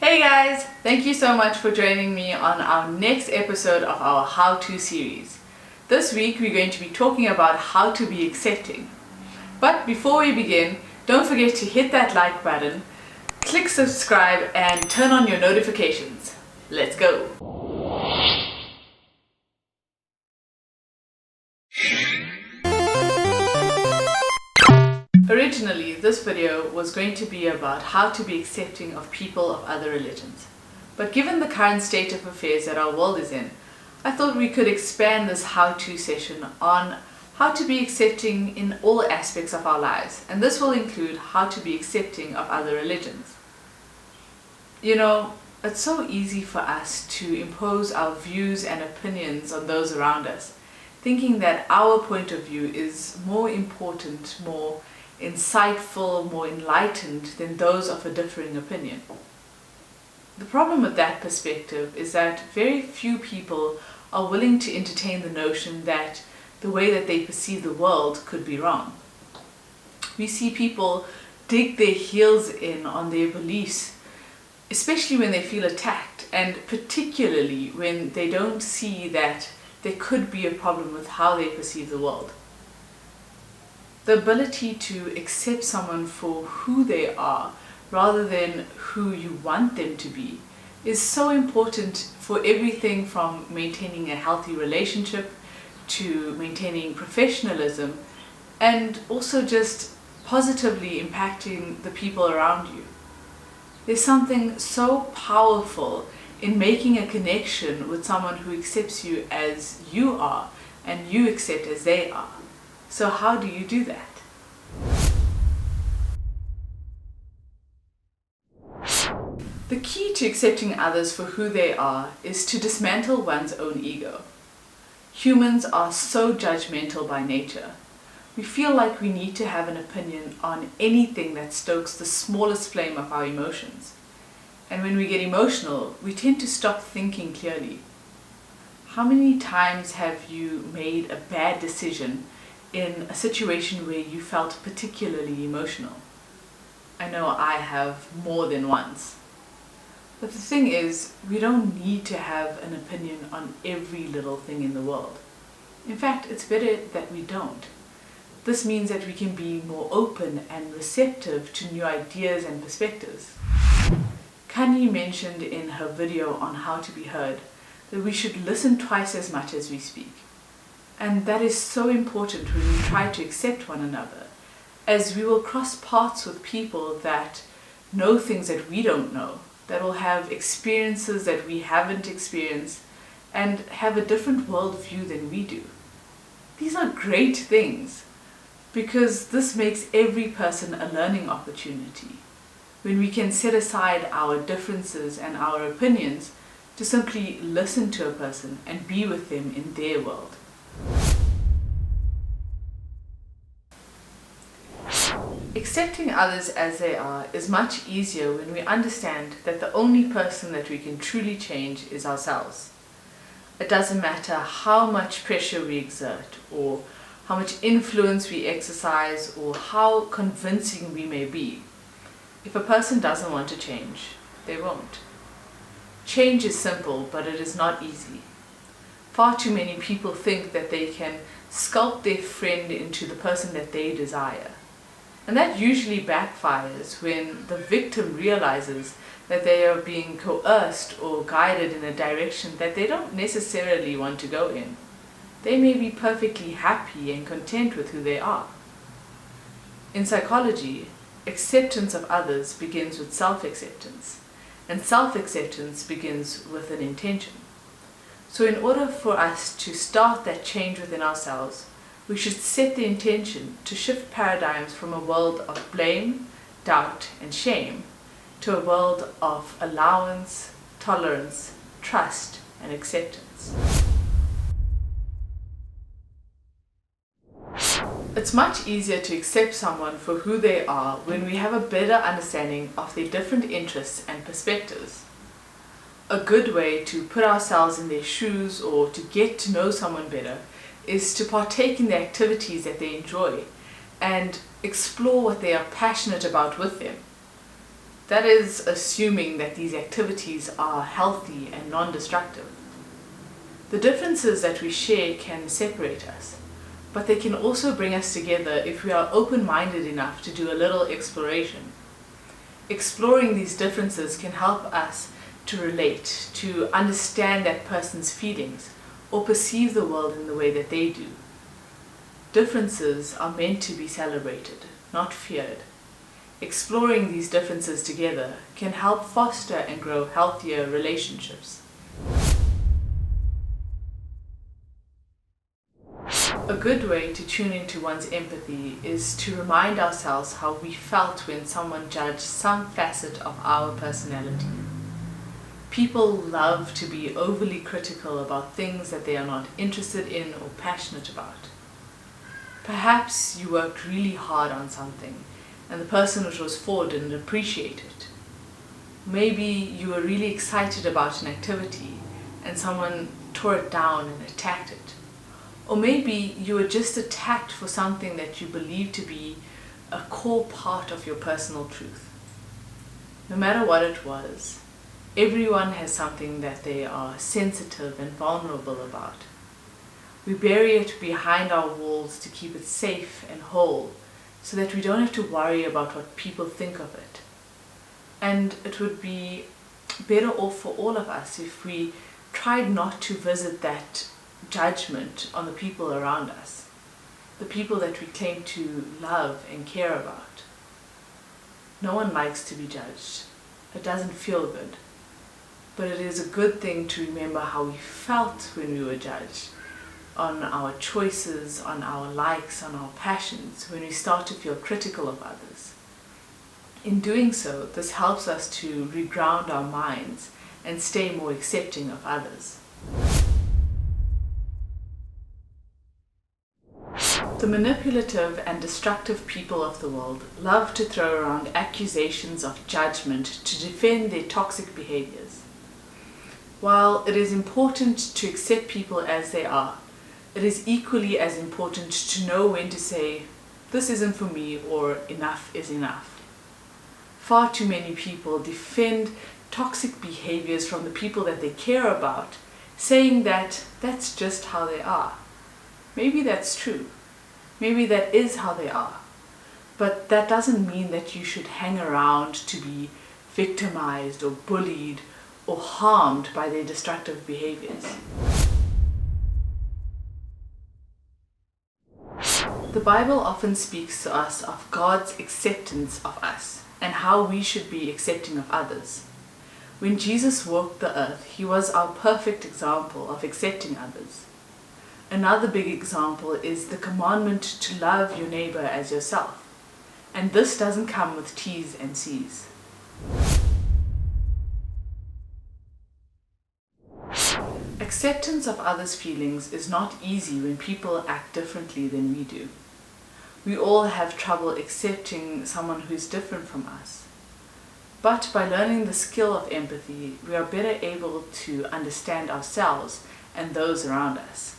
Hey guys, thank you so much for joining me on our next episode of our how-to series. This week we're going to be talking about how to be accepting. But before we begin, don't forget to hit that like button, click subscribe and turn on your notifications. Let's go! Originally, this video was going to be about how to be accepting of people of other religions. But given the current state of affairs that our world is in, I thought we could expand this how-to session on how to be accepting in all aspects of our lives. And this will include how to be accepting of other religions. You know, it's so easy for us to impose our views and opinions on those around us, thinking that our point of view is more important, more insightful, more enlightened than those of a differing opinion. The problem with that perspective is that very few people are willing to entertain the notion that the way that they perceive the world could be wrong. We see people dig their heels in on their beliefs, especially when they feel attacked, and particularly when they don't see that there could be a problem with how they perceive the world. The ability to accept someone for who they are rather than who you want them to be is so important for everything from maintaining a healthy relationship to maintaining professionalism and also just positively impacting the people around you. There's something so powerful in making a connection with someone who accepts you as you are and you accept as they are. So how do you do that? The key to accepting others for who they are is to dismantle one's own ego. Humans are so judgmental by nature. We feel like we need to have an opinion on anything that stokes the smallest flame of our emotions. And when we get emotional, we tend to stop thinking clearly. How many times have you made a bad decision in a situation where you felt particularly emotional? I know I have more than once. But the thing is, we don't need to have an opinion on every little thing in the world. In fact, it's better that we don't. This means that we can be more open and receptive to new ideas and perspectives. Kanye mentioned in her video on how to be heard that we should listen twice as much as we speak. And that is so important when we try to accept one another, as we will cross paths with people that know things that we don't know, that will have experiences that we haven't experienced, and have a different worldview than we do. These are great things, because this makes every person a learning opportunity, when we can set aside our differences and our opinions to simply listen to a person and be with them in their world. Accepting others as they are is much easier when we understand that the only person that we can truly change is ourselves. It doesn't matter how much pressure we exert, or how much influence we exercise, or how convincing we may be. If a person doesn't want to change, they won't. Change is simple, but it is not easy. Far too many people think that they can sculpt their friend into the person that they desire. And that usually backfires when the victim realizes that they are being coerced or guided in a direction that they don't necessarily want to go in. They may be perfectly happy and content with who they are. In psychology, acceptance of others begins with self-acceptance, and self-acceptance begins with an intention. So in order for us to start that change within ourselves, we should set the intention to shift paradigms from a world of blame, doubt, and shame to a world of allowance, tolerance, trust, and acceptance. It's much easier to accept someone for who they are when we have a better understanding of their different interests and perspectives. A good way to put ourselves in their shoes or to get to know someone better is to partake in the activities that they enjoy and explore what they are passionate about with them. That is assuming that these activities are healthy and non-destructive. The differences that we share can separate us, but they can also bring us together if we are open-minded enough to do a little exploration. Exploring these differences can help us to relate, to understand that person's feelings, or perceive the world in the way that they do. Differences are meant to be celebrated, not feared. Exploring these differences together can help foster and grow healthier relationships. A good way to tune into one's empathy is to remind ourselves how we felt when someone judged some facet of our personality. People love to be overly critical about things that they are not interested in or passionate about. Perhaps you worked really hard on something and the person it was for didn't appreciate it. Maybe you were really excited about an activity and someone tore it down and attacked it. Or maybe you were just attacked for something that you believe to be a core part of your personal truth. No matter what it was, everyone has something that they are sensitive and vulnerable about. We bury it behind our walls to keep it safe and whole, so that we don't have to worry about what people think of it. And it would be better off for all of us if we tried not to visit that judgment on the people around us, the people that we claim to love and care about. No one likes to be judged. It doesn't feel good. But it is a good thing to remember how we felt when we were judged, on our choices, on our likes, on our passions, when we start to feel critical of others. In doing so, this helps us to reground our minds and stay more accepting of others. The manipulative and destructive people of the world love to throw around accusations of judgment to defend their toxic behaviors. While it is important to accept people as they are, it is equally as important to know when to say, "This isn't for me," or "Enough is enough." Far too many people defend toxic behaviors from the people that they care about, saying that that's just how they are. Maybe that's true. Maybe that is how they are. But that doesn't mean that you should hang around to be victimized or bullied or harmed by their destructive behaviors. The Bible often speaks to us of God's acceptance of us and how we should be accepting of others. When Jesus walked the earth, he was our perfect example of accepting others. Another big example is the commandment to love your neighbor as yourself. And this doesn't come with T's and C's. Acceptance of others' feelings is not easy when people act differently than we do. We all have trouble accepting someone who's different from us. But by learning the skill of empathy, we are better able to understand ourselves and those around us.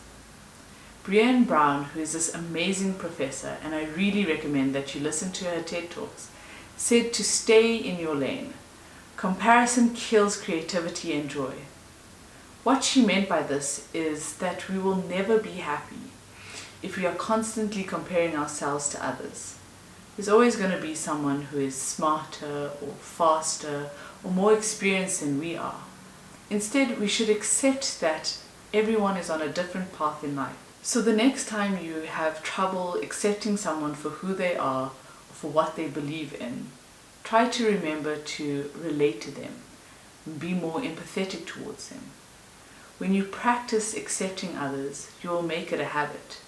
Brene, who is this amazing professor, and I really recommend that you listen to her TED Talks, said to stay in your lane. Comparison kills creativity and joy. What she meant by this is that we will never be happy if we are constantly comparing ourselves to others. There's always going to be someone who is smarter or faster or more experienced than we are. Instead, we should accept that everyone is on a different path in life. So the next time you have trouble accepting someone for who they are or for what they believe in, try to remember to relate to them and be more empathetic towards them. When you practice accepting others, you will make it a habit.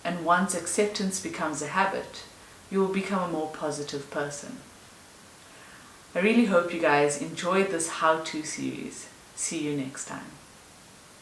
And once acceptance becomes a habit, you will become a more positive person. I really hope you guys enjoyed this how-to series. See you next time.